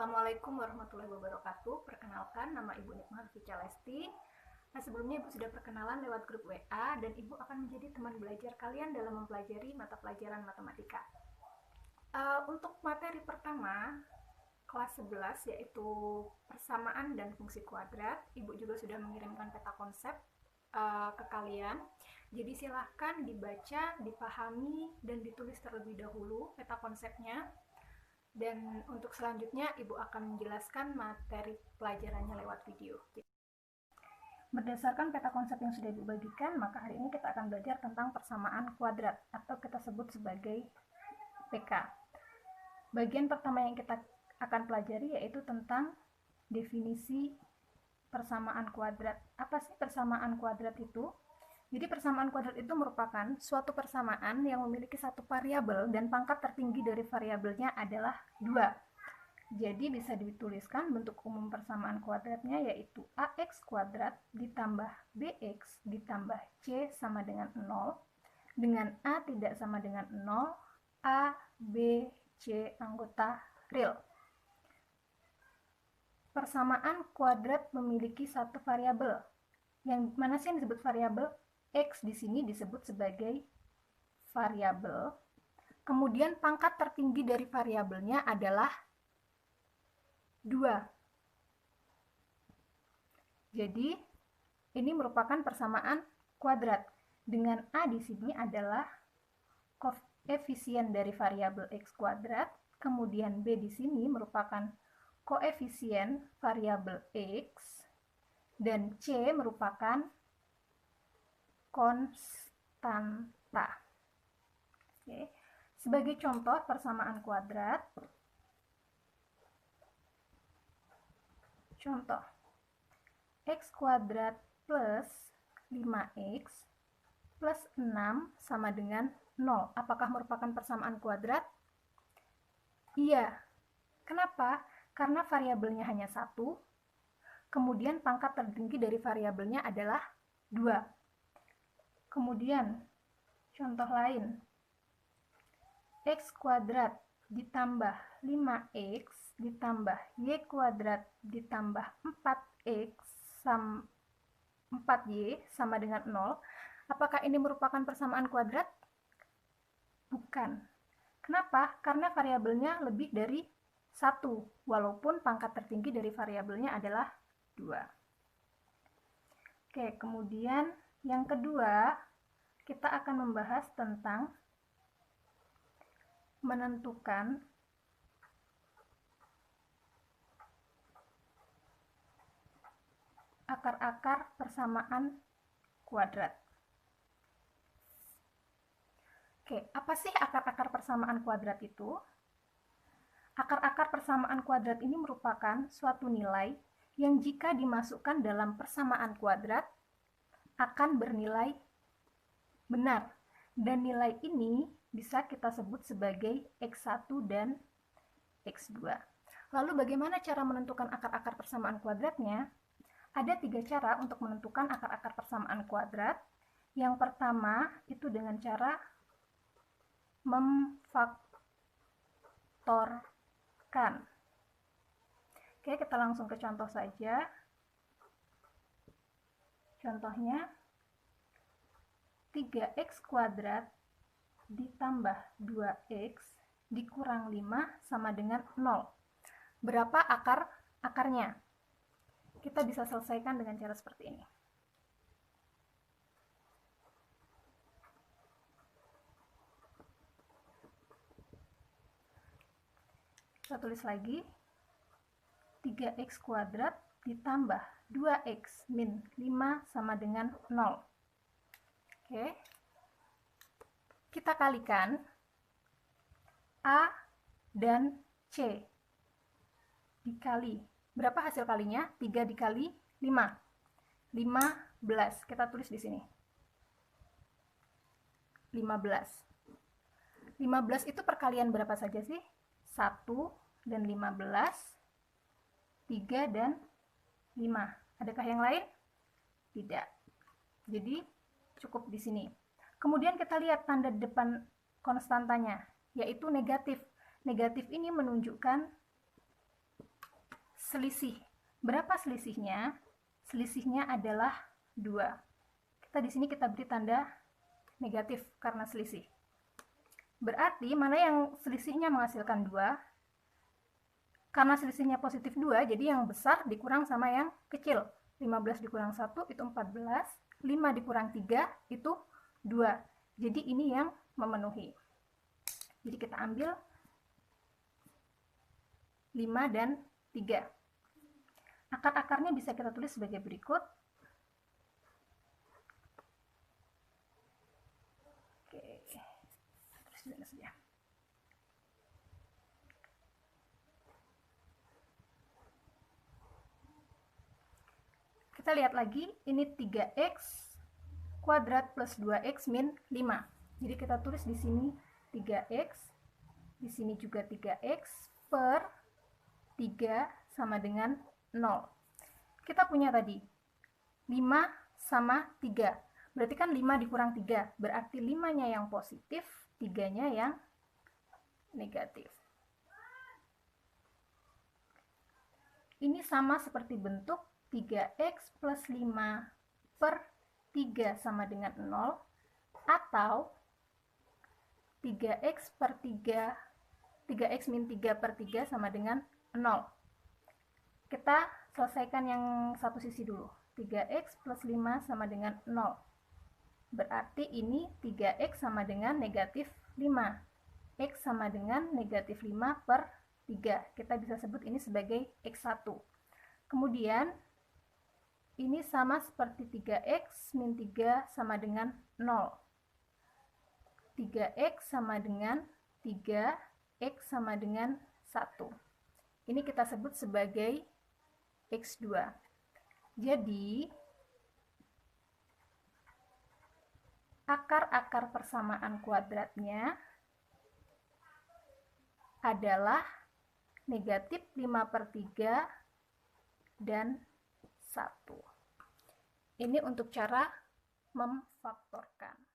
Assalamualaikum warahmatullahi wabarakatuh. Perkenalkan, nama Ibu Nikmah Ficha Lesti. Nah, sebelumnya Ibu sudah perkenalan lewat grup WA dan Ibu akan menjadi teman belajar kalian dalam mempelajari mata pelajaran matematika. Untuk materi pertama, kelas 11, yaitu persamaan dan fungsi kuadrat, Ibu juga sudah mengirimkan peta konsep ke kalian. Jadi silahkan dibaca, dipahami, dan ditulis terlebih dahulu peta konsepnya. Dan untuk selanjutnya, Ibu akan menjelaskan materi pelajarannya lewat video. Berdasarkan peta konsep yang sudah Ibu bagikan, maka hari ini kita akan belajar tentang persamaan kuadrat, atau kita sebut sebagai PK. Bagian pertama yang kita akan pelajari yaitu tentang definisi persamaan kuadrat. Apa sih persamaan kuadrat itu? Jadi persamaan kuadrat itu merupakan suatu persamaan yang memiliki satu variabel dan pangkat tertinggi dari variabelnya adalah 2. Jadi bisa dituliskan bentuk umum persamaan kuadratnya yaitu ax kuadrat ditambah bx ditambah c sama dengan 0, dengan a tidak sama dengan 0, a, b, c anggota real. Persamaan kuadrat memiliki satu variabel. Yang mana sih yang disebut variabel? X di sini disebut sebagai variabel. Kemudian pangkat tertinggi dari variabelnya adalah 2. Jadi ini merupakan persamaan kuadrat. Dengan A di sini adalah koefisien dari variabel X kuadrat, kemudian B di sini merupakan koefisien variabel X, dan C merupakan konstanta. Oke. Sebagai contoh persamaan kuadrat, contoh x kuadrat plus 5x plus 6 sama dengan 0. Apakah merupakan persamaan kuadrat? Iya. Kenapa? Karena variabelnya hanya 1, kemudian pangkat tertinggi dari variabelnya adalah 2. Kemudian, contoh lain, x kuadrat ditambah 5x ditambah y kuadrat ditambah 4y sama dengan 0. Apakah ini merupakan persamaan kuadrat? Bukan. Kenapa? Karena variabelnya lebih dari 1, walaupun pangkat tertinggi dari variabelnya adalah 2. Oke, kemudian yang kedua, kita akan membahas tentang menentukan akar-akar persamaan kuadrat. Oke, apa sih akar-akar persamaan kuadrat itu? Akar-akar persamaan kuadrat ini merupakan suatu nilai yang jika dimasukkan dalam persamaan kuadrat akan bernilai benar, dan nilai ini bisa kita sebut sebagai x1 dan x2. Lalu bagaimana cara menentukan akar-akar persamaan kuadratnya? Ada 3 cara untuk menentukan akar-akar persamaan kuadrat. Yang pertama itu dengan cara memfaktorkan. Oke, kita langsung ke contoh saja. Contohnya 3x kuadrat ditambah 2x dikurang 5 sama dengan 0. Berapa akarnya? Kita bisa selesaikan dengan cara seperti ini. Kita tulis lagi. 3x kuadrat ditambah 2x min 5 sama dengan 0. Oke. Kita kalikan A dan C. Dikali. Berapa hasil kalinya? 3 dikali 5. 15. Kita tulis di sini. 15. 15 itu perkalian berapa saja sih? 1 dan 15. 3 dan 5. Adakah yang lain? Tidak. Jadi cukup di sini. Kemudian kita lihat tanda depan konstantanya, yaitu negatif. Negatif ini menunjukkan selisih. Berapa selisihnya? Selisihnya adalah 2. Di sini kita beri tanda negatif karena selisih. Berarti mana yang selisihnya menghasilkan 2? Karena selisihnya positif 2, jadi yang besar dikurang sama yang kecil. 15 dikurang 1 itu 14, 5 dikurang 3 itu 2. Jadi ini yang memenuhi. Jadi kita ambil 5 dan 3. Akar-akarnya bisa kita tulis sebagai berikut. Oke, terus ini saja. Kita lihat lagi, ini 3x kuadrat plus 2x min 5. Jadi kita tulis di sini 3x, di sini juga 3x per 3 sama dengan 0. Kita punya tadi 5 sama 3. Berarti kan 5 dikurang 3, berarti 5-nya yang positif, 3-nya yang negatif. Ini sama seperti bentuk 3x plus 5 per 3 sama dengan 0, atau 3x per 3, 3x min 3 per 3 sama dengan 0. Kita selesaikan yang satu sisi dulu. 3x plus 5 sama dengan 0. Berarti ini 3x sama dengan negatif 5. X sama dengan negatif 5 per 3. Kita bisa sebut ini sebagai x1. Kemudian, ini sama seperti 3x min 3 sama dengan 0. 3x sama dengan 3, x sama dengan 1. Ini kita sebut sebagai x2. Jadi, akar-akar persamaan kuadratnya adalah negatif 5 per 3 dan 1. Ini untuk cara memfaktorkan.